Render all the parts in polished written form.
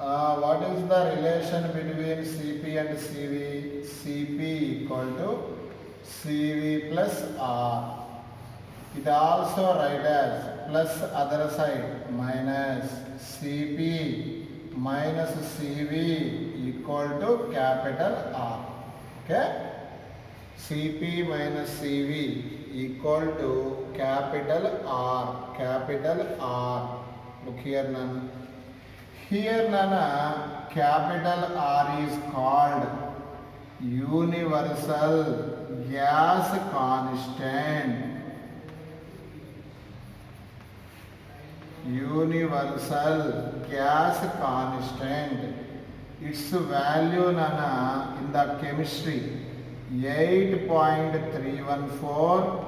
What is the relation between Cp and Cv? Cp equal to Cv plus R. It also write as plus other side minus Cp minus Cv equal to capital R. Okay? Cp minus Cv equal to capital R. Capital R. Look here, Nana. Here, Nana, capital R is called universal gas constant. Universal gas constant. Its value, Nana, in the chemistry 8.314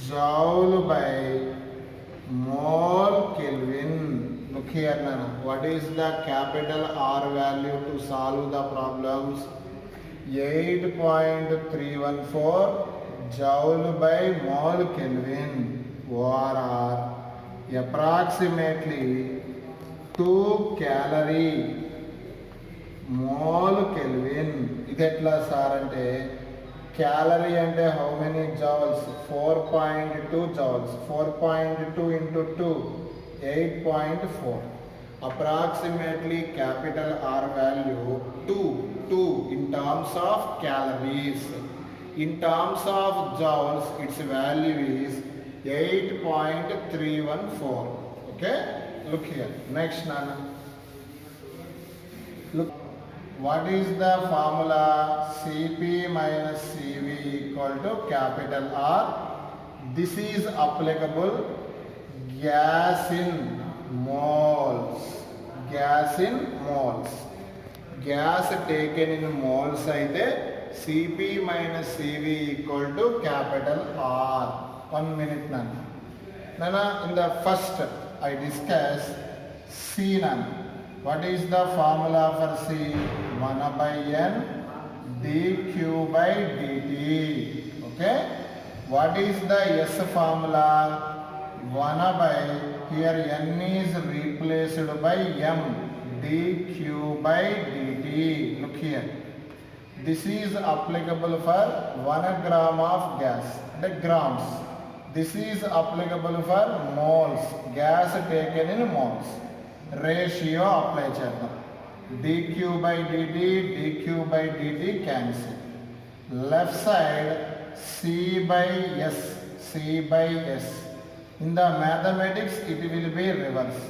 joule by mole Kelvin. Look here, Nana. What is the capital R value to solve the problems? 8.314 joule by mole Kelvin, or approximately 2 calorie mole Kelvin. ఇది ఎట్లా sir అంటే calorie అంటే how many joules 4.2 joules 4.2 into 2 8.4. Approximately capital R value 2 in terms of calories. In terms of joules, its value is 8.314. Okay, look here. Next, Nana. Look, what is the formula? Cp minus Cv equal to capital R. This is applicable gas in moles. Gas in moles. Gas taken in moles అయితే Cp minus Cv equal to capital R. 1 minute, Nana. Nana, in the first I discuss C, Nana. What is the formula for C? 1 by n dq by dt. Okay. What is the S formula? 1 by, here n is replaced by m, dq by dt. Look here. This is applicable for 1 gram of gas, the grams. This is applicable for moles, gas taken in moles. Ratio apply చేద్దాం. dq by dt cancel. Left side c by s. In the mathematics it will be reverse.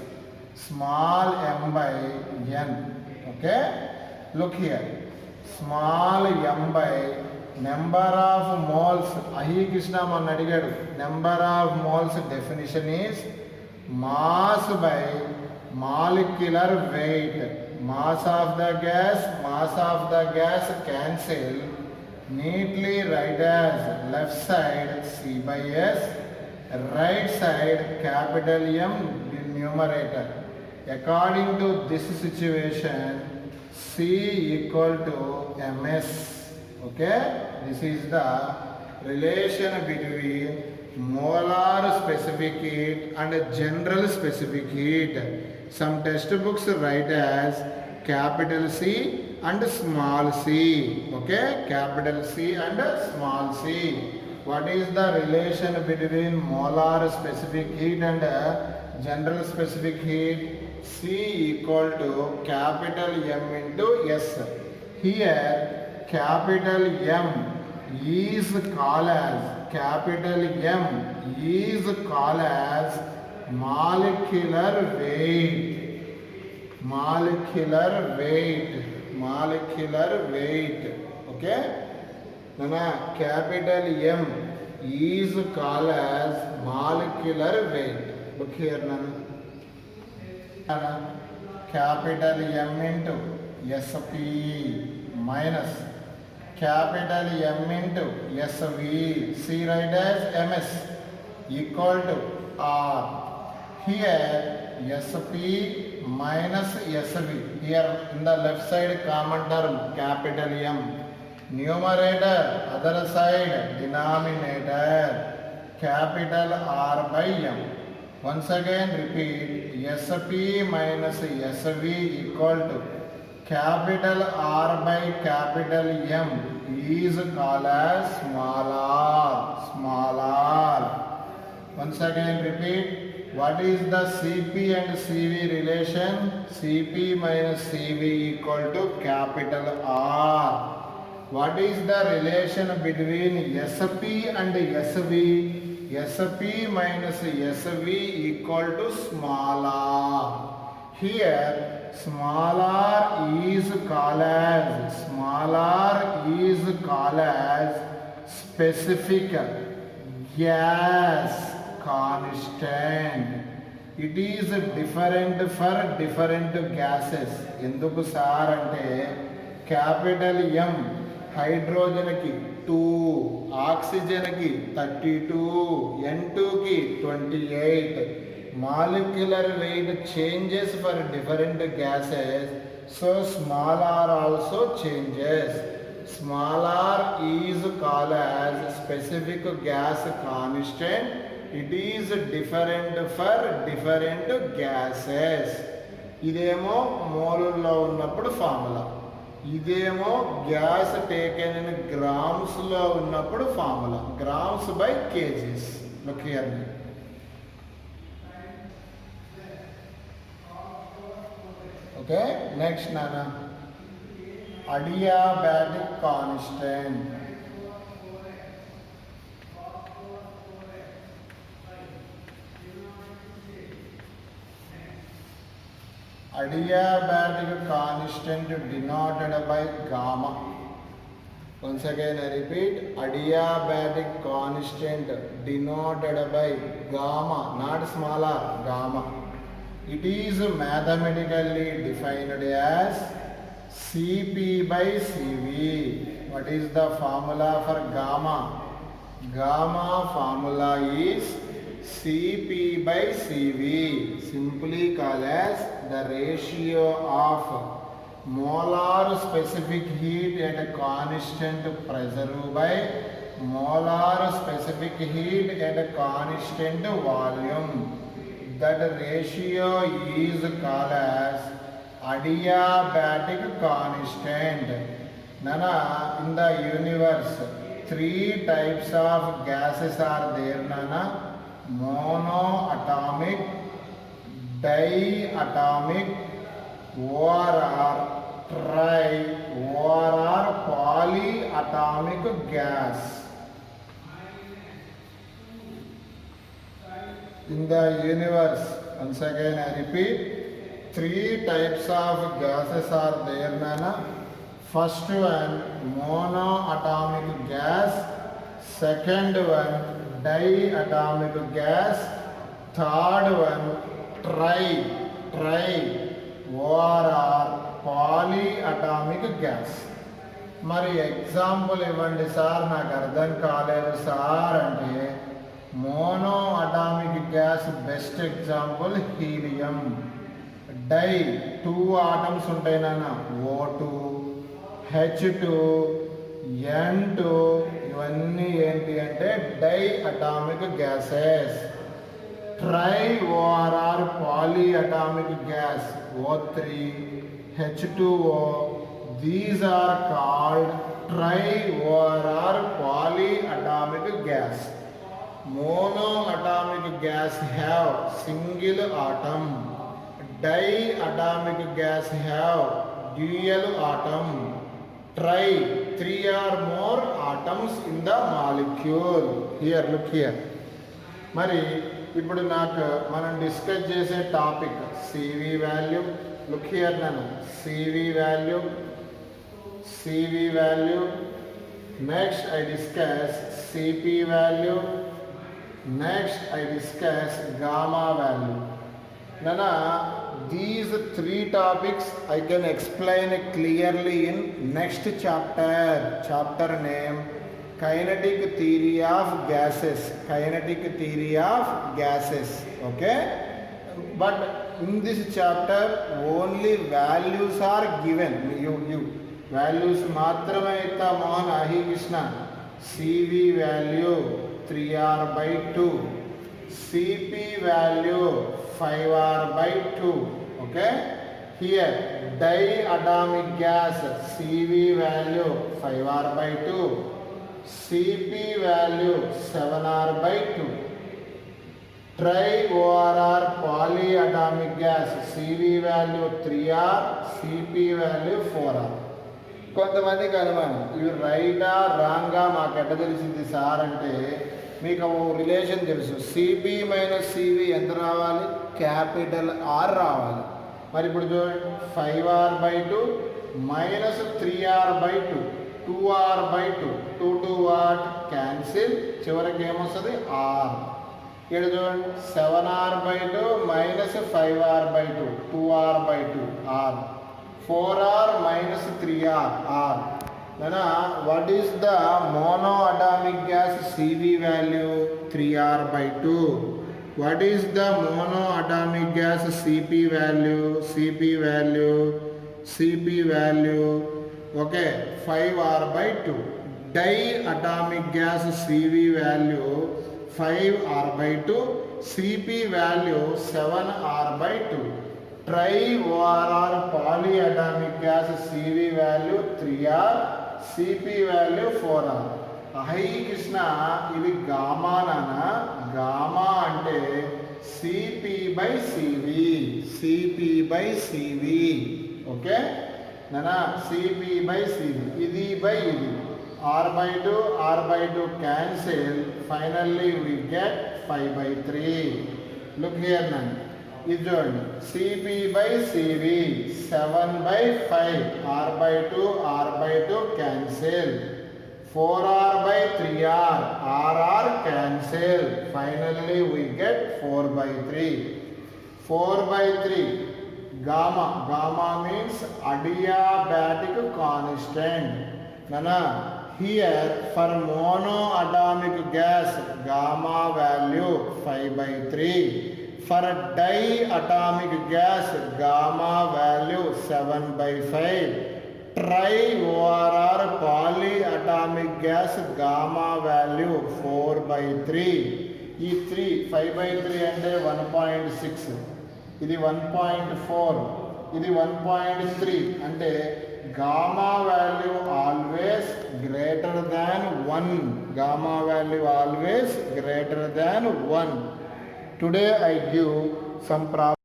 Small m by n. Okay? Look here. Small m by number of moles. Ahi Krishna man adigaడు. Number of moles definition is mass by molecular weight. Mass of the gas cancel. Neatly write as left side c by s, right side capital M numerator. According to this situation, C equal to ms. Okay, this is the relation between molar specific heat and general specific heat. Some textbooks write as capital C and small c. Okay, capital C and small c. What is the relation between molar specific heat and general specific heat? C equal to capital M into S. Here capital M is called as molecular weight. Okay, Nana, capital M is called as molecular weight. Look here, Nana. Capital M into Sp minus capital M into Sv, C write as ms, equal to R. Here Sp minus Sv. Here in the left side common term capital M. Numerator, other side denominator, capital R by M. Once again repeat, SP minus SV equal to capital R by capital M is called as small r. Once again repeat. What is the CP and CV relation? CP minus CV equal to capital R. What is the relation between SP and SV? SP minus SV equal to small r. Here small r is called as specific gas constant. It is different for different gases. ఎందుకు sir అంటే capital M హైడ్రోజన్కి 2, ఆక్సిజన్కి 32, N2కి 28. Molecular weight changes for different gases, so small r also changes. Small r is called as specific gas constant. It is different for different gases. ఇదేమో మోలుల్లో ఉన్నప్పుడు formula, ఇదేమో gas taken in గ్రామ్స్లో ఉన్నప్పుడు formula. Grams by kgs. Look here. Okay, next నానా adiabatic constant. Adiabatic constant denoted by gamma. Once again I repeat, adiabatic constant denoted by gamma, not small r, gamma. It is mathematically defined as Cp by Cv. What is the formula for gamma? Gamma formula is Cp by Cv, simply called as the ratio of molar specific heat at a constant pressure by molar specific heat at a constant volume. That ratio is called as adiabatic constant. Nana, in the universe 3 types of gases are there, Nana. Monoatomic, diatomic, OR, tri, OR, polyatomic gas. In the universe, once again I repeat, 3 types of gases are there, Nana. First one, monoatomic gas. Second one, diatomic gas. Third one, tri, OR, polyatomic gas. మరి example ఇవ్వండి sir, నాకు అర్థం కాలేదు sir అంటే monoatomic gas best example helium. Di 2 atoms ఉంటాయి నాన్న, O2, H2, N2, ఇవన్నీ ఏంటి అంటే diatomic gases. Tri OR polyatomic gas O3, H2O. These are called tri-OR poly atomic gas. Monoatomic gas have single atom. Diatomic gas have dual atom. Tri, 3 or more atoms in the molecule. Here, look here. మరి ఇప్పుడు నాకు మనం discuss చేసే topic CV value. Look here నన్ను, CV value. Next I discuss Cp value. Next I discuss gamma value. Nana, these 3 topics I can explain clearly in next chapter. Chapter name kinetic theory of gases. Okay, but in this chapter only values are given. You values మాత్రమే ఇస్తా Mohan అహి Krishna. CV value 3R/2, CP value 5R/2. Okay, here diatomic gas CV value 5R/2, CP value 7R/2. Tri-ORR polyatomic gas CV value 3R, CP value 4R. కొంతమందికి అనుమానం, ఇవి రైటా రాంగా మాకు ఎట్ట తెలిసింది sir అంటే, మీకు రిలేషన్ తెలుసు, సిపి మైనస్ సివి ఎంత రావాలి, క్యాపిటల్ ఆర్ రావాలి. మరి ఇప్పుడు చూడండి, 5R/2 minus 3R/2, 2R/2, 2 2 what cancel, చివరికి ఏమొస్తుంది ఆర్. ఇక్కడ చూడండి, 7R/2 minus 5R/2, 2R/2 R, 4R minus 3R R. Then what is the monoatomic gas CV value? 3R/2. What is the monoatomic gas CP value? CP value okay 5R/2. Diatomic gas CV value 5R/2, CP value 7R/2. Tri-ORR polyatomic gas CV value 3R, CP value 4R. High Krishna, ఇది gamma నానా, gamma అంటే CP/CV. Okay నానా, CP/CV, ఇది by ఇది, R/2 cancel, finally we get 5/3. Look here now, ఇది చూడండి, CP/CV 7/5, R/2 cancel, 4R/3R, RR cancel, finally we get 4/3. 4/3 gamma means adiabatic constant. Nana, here for monoatomic gas gamma value 5/3. For diatomic gas gamma value 7/5. Tri-ORR polyatomic gas gamma value 4/3. ఈ 3 5/3 అంటే 1.6, ఇది 1.4, ఇది 1.3 అంటే gamma value always greater than 1. Gamma value always greater than 1. Today I give some problem.